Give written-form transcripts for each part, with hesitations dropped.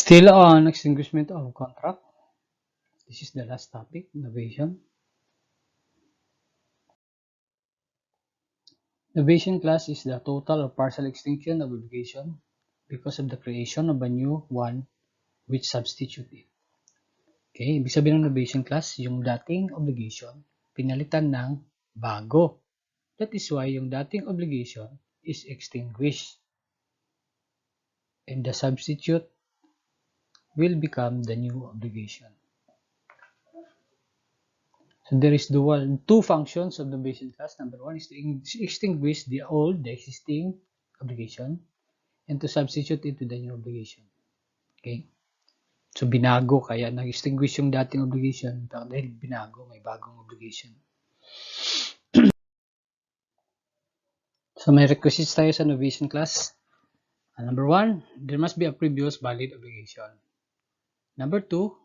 Still on extinguishment of contract. This is the last topic, novation. Novation clause is the total or partial extinction of obligation because of the creation of a new one which substitute it. Okay, ibig sabihin ng novation clause, yung dating obligation, pinalitan ng bago. That is why yung dating obligation is extinguished. And the substitute will become the new obligation. So there is two functions of the novation clause. Number one is to extinguish the existing obligation, and to substitute it to the new obligation. Okay? So binago, kaya nag-extinguish yung dating obligation dahil binago, may bagong obligation. So may requisites tayo sa novation clause. Number one, there must be a previous valid obligation. Number two,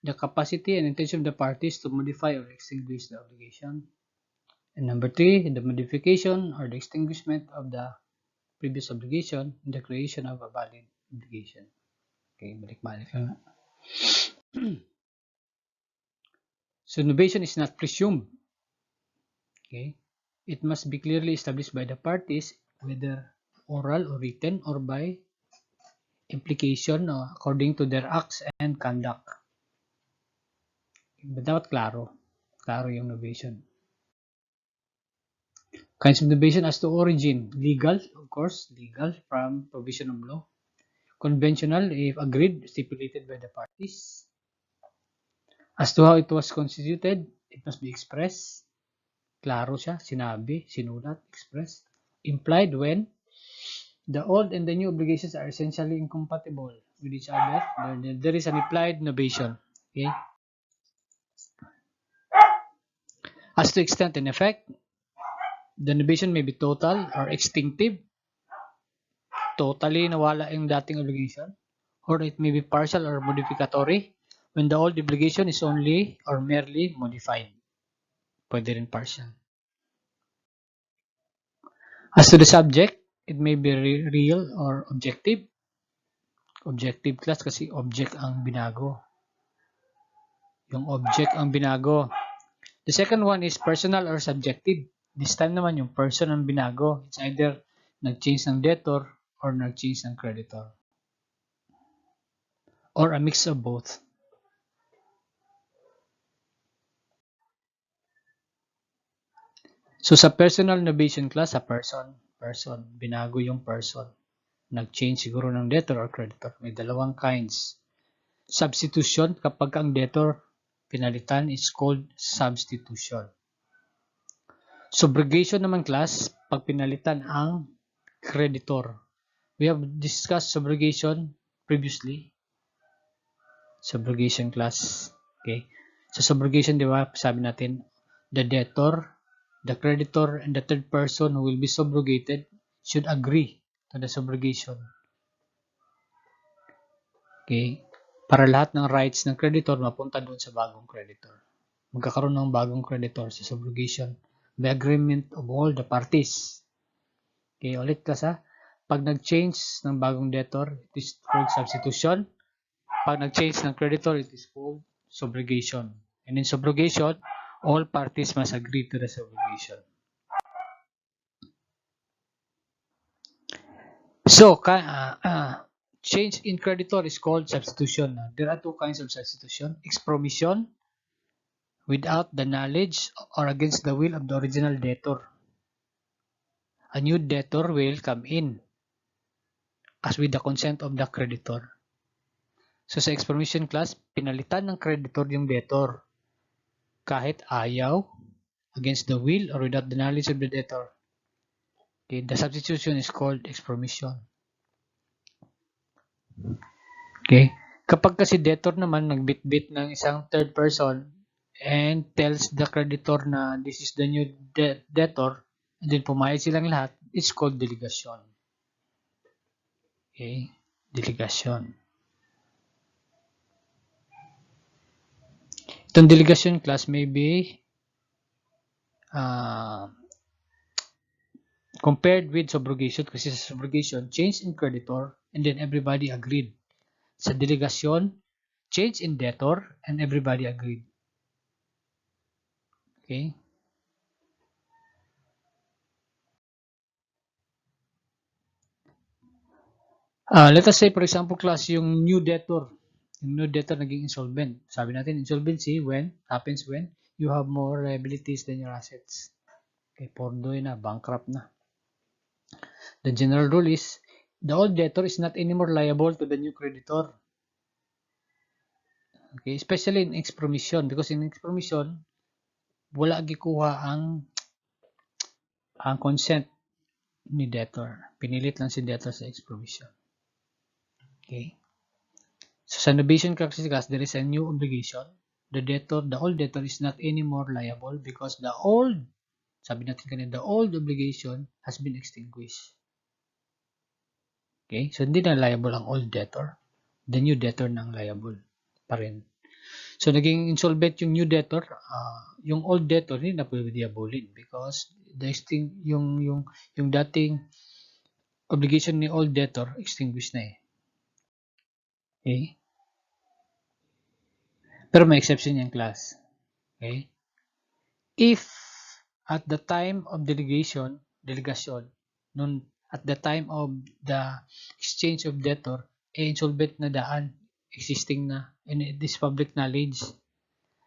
the capacity and intention of the parties to modify or extinguish the obligation. And number three, the modification or the extinguishment of the previous obligation and the creation of a valid obligation. Okay, balik-balik lang. So novation is not presumed. Okay, it must be clearly established by the parties, whether oral or written, or by implication or according to their acts and conduct. But dapat klaro yung novation. Kinds of novation as to origin: legal, of course, legal from provision of law; conventional, if agreed, stipulated by the parties. As to how it was constituted, it must be expressed. Klaro siya, sinabi, sinulat, expressed. Implied when the old and the new obligations are essentially incompatible with each other. There is an implied novation. Okay. As to extent and effect, the novation may be total or extinctive. Totally nawala yung dating obligation. Or it may be partial or modificatory, when the old obligation is only or merely modified. Pwede rin partial. As to the subject, it may be real or objective. Objective class kasi object ang binago. Yung object ang binago. The second one is personal or subjective. This time naman yung person ang binago. It's either nag-change ng debtor or nag-change ng creditor. Or a mix of both. So sa personal novation class, sa person, binago yung person. Nag-change siguro ng debtor or creditor. May dalawang kinds. Substitution, kapag ang debtor pinalitan, is called substitution. Subrogation naman class, pag pinalitan ang creditor. We have discussed subrogation previously. Subrogation class. Okay. Sa subrogation, di ba, sabi natin, the debtor, the creditor, and the third person who will be subrogated should agree to the subrogation. Okay. Para lahat ng rights ng creditor mapunta doon sa bagong creditor. Magkakaroon ng bagong creditor sa subrogation by agreement of all the parties. Okay, ulit ka sa pag nag-change ng bagong debtor, it is called substitution. Pag nag-change ng creditor, it is called subrogation. And in subrogation, all parties must agree to the subrogation. So, change in creditor is called substitution. There are two kinds of substitution. Expromission, without the knowledge or against the will of the original debtor. A new debtor will come in as with the consent of the creditor. So sa expromission class, pinalitan ng creditor yung debtor kahit ayaw, against the will, or without the knowledge of the debtor. Okay, the substitution is called expromission. Okay, kapag kasi debtor naman nagbitbit ng isang third person and tells the creditor na this is the new debtor, and then pumayag silang lahat, it's called delegation. Okay, delegation. Itong delegation class may be compared with subrogation, kasi sa subrogation, change in creditor, and then everybody agreed sa delegasyon, change in debtor, and everybody agreed. Okay? Let us say, for example, class, yung new debtor. Yung new debtor naging insolvent. Sabi natin, insolvency happens when you have more liabilities than your assets. Okay, pordoy na, bankrupt na. The general rule is, the old debtor is not anymore liable to the new creditor. Okay, especially in expromission, because in expromission, wala gikuha ang consent ni debtor. Pinilit lang si debtor sa expromission. Okay. So sa novation clause, there is a new obligation. The old debtor is not anymore liable because sabi natin kanina, the old obligation has been extinguished. Okay? So hindi na liable ang old debtor. The new debtor nang liable pa rin. So naging insolvent yung new debtor, yung old debtor hindi na pwede diabolin because yung dating obligation ni old debtor extinguished na eh. Okay? Pero may exception yung class. Okay? If at the time of delegation, at the time of the exchange of debtor, insolvent na daan, existing na, and it is public knowledge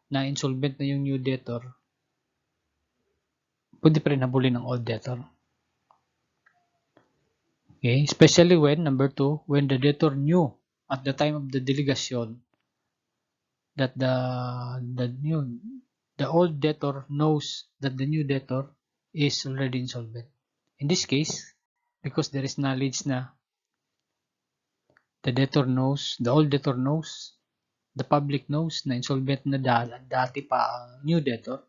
na insolvent na yung new debtor, pwede pa rin habulin ng old debtor. Okay? Especially when, number 2, when the debtor knew at the time of the delegation that the old debtor knows that the new debtor is already insolvent. In this case, because there is knowledge na the old debtor knows, the public knows na insolvent na dati pa ang new debtor,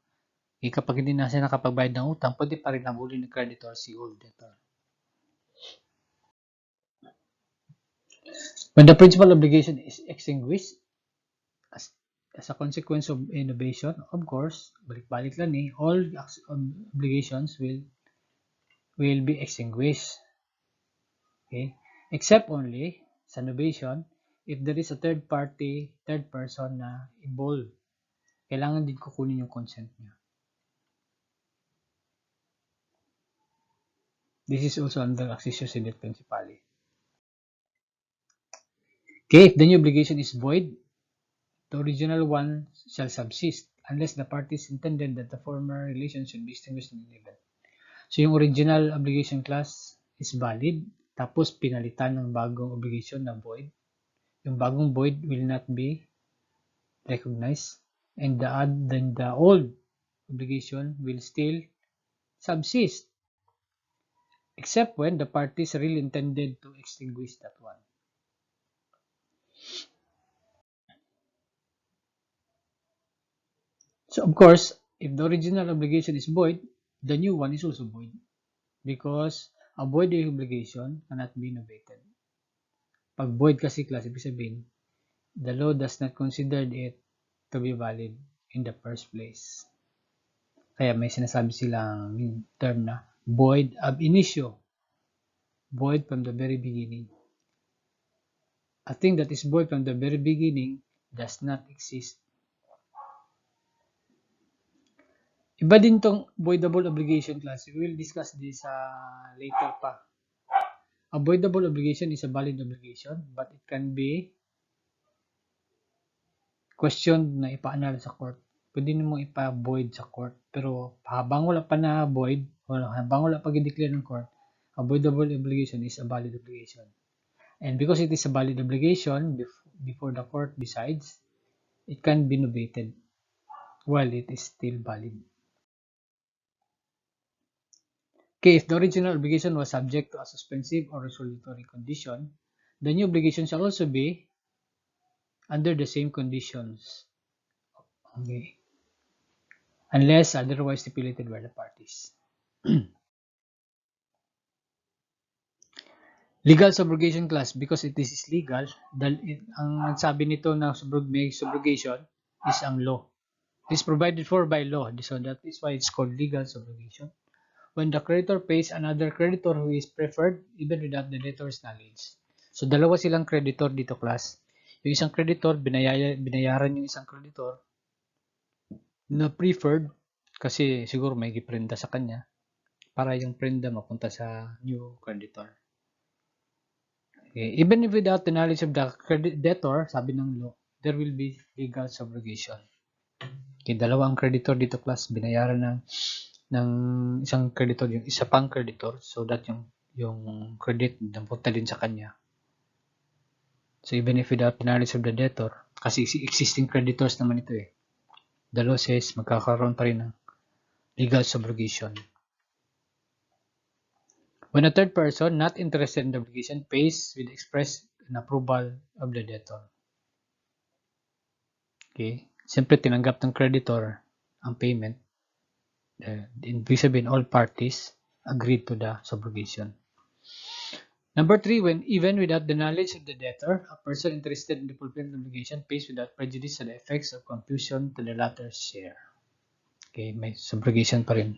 kapag hindi na siya nakapagbayad ng utang, pwede pa rin habulin ng creditor si old debtor. When the principal obligation is extinguished, as a consequence of innovation, of course, balik-balik lang all obligations will be extinguished. Okay? Except only sa innovation, if there is a third person na involved, kailangan din kukunin yung consent niya. This is also under accessorio sedit principale. Okay, if the new obligation is void, the original one shall subsist unless the parties intended that the former relation should be extinguished in an event. So yung original obligation class is valid, tapos pinalitan ng bagong obligation na void. Yung bagong void will not be recognized, and the old obligation will still subsist, except when the parties really intended to extinguish that one. So of course, if the original obligation is void, the new one is also void, because a void obligation cannot be innovated. Pag void kasi class, ibig sabihin, the law does not consider it to be valid in the first place. Kaya may sinasabi silang term na void ab initio. Void from the very beginning. A thing that is void from the very beginning does not exist. Iba din tong voidable obligation class. We will discuss this later pa. A voidable obligation is a valid obligation, but it can be questioned na ipa-annul sa court. Pwede mo ipa-void sa court. Pero habang wala pa na void, habang wala pa i-declare ng court, a voidable obligation is a valid obligation. And because it is a valid obligation, before the court decides, it can be novated while it is still valid. Okay, if the original obligation was subject to a suspensive or resolutory condition, the new obligation shall also be under the same conditions. Okay. Unless otherwise stipulated by the parties. Legal subrogation class, because it is legal, ang nagsabi nito na may subrogation is ang law. It is provided for by law, so that is why it's called legal subrogation. When the creditor pays another creditor who is preferred even without the debtor's knowledge. So dalawa silang creditor dito class. Yung isang creditor, binayaran yung isang creditor na preferred kasi siguro may giprenda sa kanya para yung prenda mapunta sa new creditor. Okay. Even if without the knowledge of the debtor, sabi ng law, there will be legal subrogation. Okay, dalawang creditor dito class, binayaran ng isang creditor yung isa pang creditor so that yung credit napunta din sa kanya. So even if without the knowledge of the debtor, kasi existing creditors naman ito eh, the law says magkakaroon pa rin ng legal subrogation. When a third person not interested in the obligation pays with express and approval of the debtor. Okay, siyempre tinanggap ng creditor ang payment. Ibig sabihin, all parties agreed to the subrogation. Number 3, when even without the knowledge of the debtor, a person interested in the fulfillment of the obligation pays without prejudice to the effects of confusion to the latter's share. Okay, may subrogation pa rin.